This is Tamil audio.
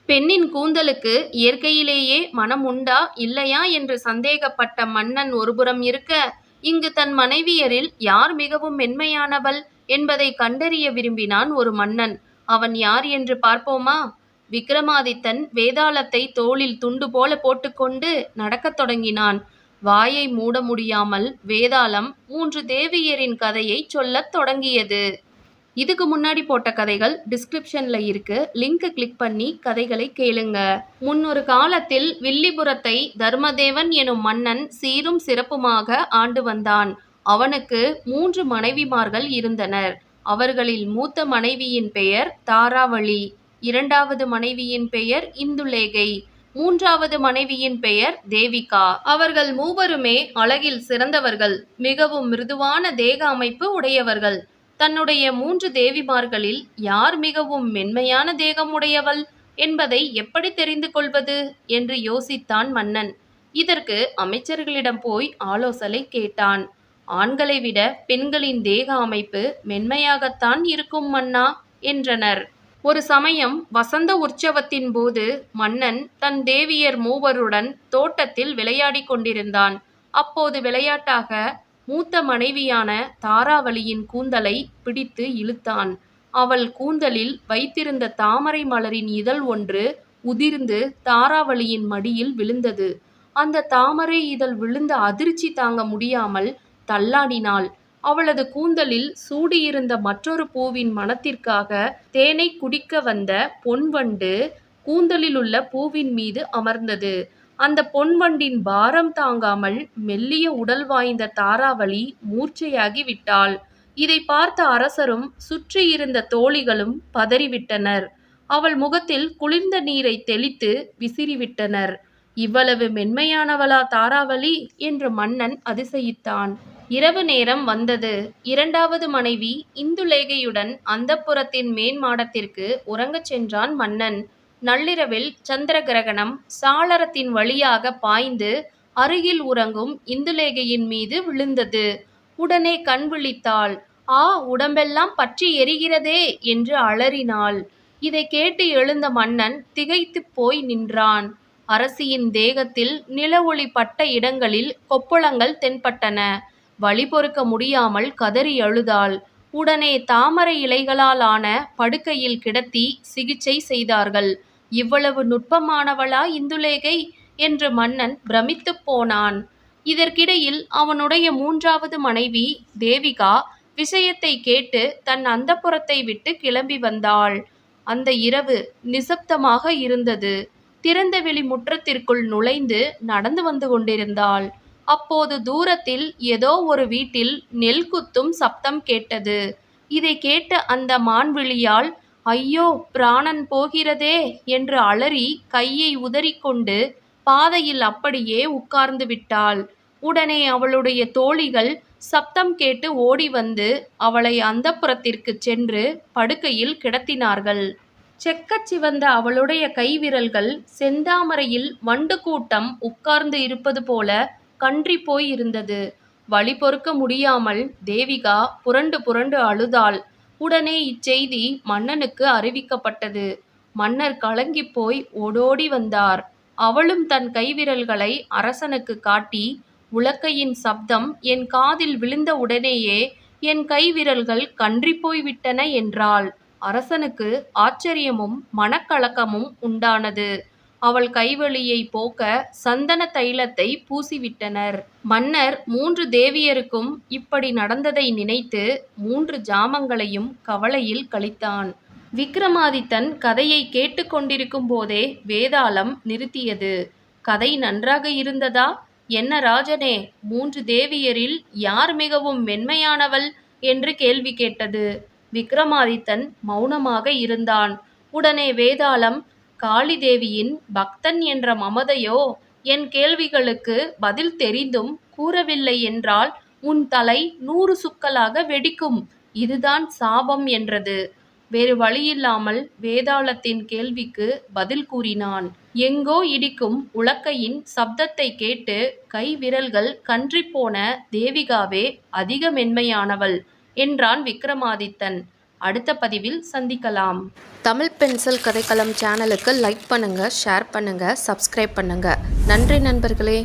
பெண்ணின் கூந்தலுக்கு இயற்கையிலேயே மனம் உண்டா இல்லையா என்று சந்தேகப்பட்ட மன்னன் ஒருபுறம் இருக்க, இங்கு தன் மனைவியரில் யார் மிகவும் மென்மையானவள் என்பதை கண்டறிய விரும்பினான் ஒரு மன்னன். அவன் யார் என்று பார்ப்போமா? விக்ரமாதித்தன் வேதாளத்தை தோளில் துண்டு போல போட்டுக்கொண்டு நடக்கத் தொடங்கினான். வாயை மூட முடியாமல் வேதாளம் 3 தேவியரின் கதையை சொல்லத் தொடங்கியது. இதுக்கு முன்னாடி போட்ட கதைகள் டிஸ்கிரிப்ஷன்ல இருக்கு. லிங்க் கிளிக் பண்ணி கதைகளை கேளுங்க. முன்னொரு காலத்தில் வில்லிபுரத்தை தர்மதேவன் எனும் மன்னன் சீரும் சிறப்புமாக ஆண்டு வந்தான். அவனுக்கு 3 மனைவிமார்கள் இருந்தனர். அவர்களில் மூத்த மனைவியின் பெயர் தாராவளி, இரண்டாவது மனைவியின் பெயர் இந்துலேகை, மூன்றாவது மனைவியின் பெயர் தேவிகா. அவர்கள் மூவருமே அழகில் சிறந்தவர்கள், மிகவும் மிருதுவான தேக அமைப்பு உடையவர்கள். தன்னுடைய 3 தேவிமார்களில் யார் மிகவும் மென்மையான தேகம் உடையவள் என்பதை எப்படி தெரிந்து கொள்வது என்று யோசித்தான் மன்னன். இதற்கு அமைச்சர்களிடம் போய் ஆலோசனை கேட்டான். ஆண்களை விட பெண்களின் தேக அமைப்பு மென்மையாகத்தான் இருக்கும் மன்னா என்றனர். ஒரு சமயம் வசந்த உற்சவத்தின் போது மன்னன் தன் தேவியர் மூவருடன் தோட்டத்தில் விளையாடிக் கொண்டிருந்தான். அப்போது விளையாட்டாக மூத்த மனைவியான தாராவளியின் கூந்தலை பிடித்து இழுத்தான். அவள் கூந்தலில் வைத்திருந்த தாமரை மலரின் இதழ் ஒன்று உதிர்ந்து தாராவளியின் மடியில் விழுந்தது. அந்த தாமரை இதழ் விழுந்த அதிர்ச்சி தாங்க முடியாமல் தள்ளாடினாள். அவளது கூந்தலில் சூடியிருந்த மற்றொரு பூவின் மணத்திற்காக தேனை குடிக்க வந்த பொன்வண்டு கூந்தலிலுள்ள பூவின் மீது அமர்ந்தது. அந்த பொன்வண்டின் பாரம் தாங்காமல் மெல்லிய உடல் வாய்ந்த தாராவளி மூர்ச்சையாகி விட்டாள். இதை பார்த்த அரசரும் சுற்றியிருந்த தோழிகளும் பதறிவிட்டனர். அவள் முகத்தில் குளிர்ந்த நீரை தெளித்து விசிறிவிட்டனர். இவ்வளவு மென்மையானவளா தாராவளி என்று மன்னன் அதிசயித்தான். இரவு நேரம் வந்தது. இரண்டாவது மனைவி இந்துலேகையுடன் அந்தப்புரத்தின் மேன் மாடத்திற்கு உறங்கச் சென்றான் மன்னன். நள்ளிரவில் சந்திர கிரகணம் சாளரத்தின் வழியாக பாய்ந்து அருகில் உறங்கும் இந்துலேகையின் மீது விழுந்தது. உடனே கண் விழித்தாள். ஆ, உடம்பெல்லாம் பற்றி எரிகிறதே என்று அலறினாள். இதை கேட்டு எழுந்த மன்னன் திகைத்து போய் நின்றான். அரசியின் தேகத்தில் நில ஒளி பட்ட இடங்களில் கொப்புளங்கள் தென்பட்டன. வலி பொறுக்க முடியாமல் கதறி அழுதாள். உடனே தாமரை இலைகளால் ஆன படுக்கையில் கிடத்தி சிகிச்சை செய்தார்கள். இவ்வளவு நுட்பமானவளா இந்துலேகை என்று மன்னன் பிரமித்துப் போனான். இதற்கிடையில் அவனுடைய 3வது மனைவி தேவிகா விஷயத்தை கேட்டு தன் அந்தப்புரத்தை விட்டு கிளம்பி வந்தாள். அந்த இரவு நிசப்தமாக இருந்தது. திறந்தவெளி முற்றத்திற்குள் நுழைந்து நடந்து வந்து கொண்டிருந்தாள். அப்போது தூரத்தில் ஏதோ ஒரு வீட்டில் நெல் குத்தும் சப்தம் கேட்டது. இதை கேட்ட அந்த மான்விழியால் ஐயோ, பிராணன் போகிறதே என்று அலறி கையை உதறிக்கொண்டு பாதையில் அப்படியே உட்கார்ந்து விட்டாள். உடனே அவளுடைய தோழிகள் சப்தம் கேட்டு ஓடி வந்து அவளை அந்தப்புரத்திற்கு சென்று படுக்கையில் கிடத்தினார்கள். செக்கச் சிவந்த அவளுடைய கைவிரல்கள் செந்தாமரையில் வண்டு கூட்டம் உட்கார்ந்து இருப்பது போல கன்றி போய் இருந்தது. வலி பொறுக்க முடியாமல் தேவிகா புரண்டு புரண்டு அழுதாள். உடனே இச்செய்தி மன்னனுக்கு அறிவிக்கப்பட்டது. மன்னர் கலங்கிப் போய் ஓடோடி வந்தார். அவளும் தன் கைவிரல்களை அரசனுக்கு காட்டி, உலக்கையின் சப்தம் என் காதில் விழுந்த உடனேயே என் கைவிரல்கள் கன்றிப்போய் விட்டன என்றாள். அரசனுக்கு ஆச்சரியமும் மனக்கலக்கமும் உண்டானது. அவள் கைவலியை போக்க சந்தன தைலத்தை பூசிவிட்டனர். மன்னர் 3 தேவியருக்கும் இப்படி நடந்ததை நினைத்து 3 ஜாமங்களையும் கவலையில் கழித்தான். விக்ரமாதித்தன் கதையை கேட்டுக்கொண்டிருக்கும் போதே வேதாளம் நிறுத்தியது. கதை நன்றாக இருந்ததா? என்ன ராஜனே, 3 தேவியரில் யார் மிகவும் மென்மையானவள் என்று கேள்வி கேட்டது. விக்ரமாதித்தன் மௌனமாக இருந்தான். உடனே வேதாளம், காளி தேவியின் பக்தன் என்ற மமதையோ? என் கேள்விகளுக்கு பதில் தெரிந்தும் கூறவில்லை என்றால் உன் தலை 100 சுக்கலாக வெடிக்கும், இதுதான் சாபம் என்றது. வேறு வழியில்லாமல் வேதாளத்தின் கேள்விக்கு பதில் கூறினான். எங்கோ இடிக்கும் உலக்கையின் சப்தத்தை கேட்டு கை விரல்கள் கன்றிப்போன தேவிகாவே அதிக மென்மையானவள் என்றான் விக்ரமாதித்தன். அடுத்த பதிவில் சந்திக்கலாம். தமிழ் பென்சில் கதைக்களம் சேனலுக்கு லைக் பண்ணுங்க, ஷேர் பண்ணுங்க, சப்ஸ்கிரைப் பண்ணுங்க. நன்றி நண்பர்களே.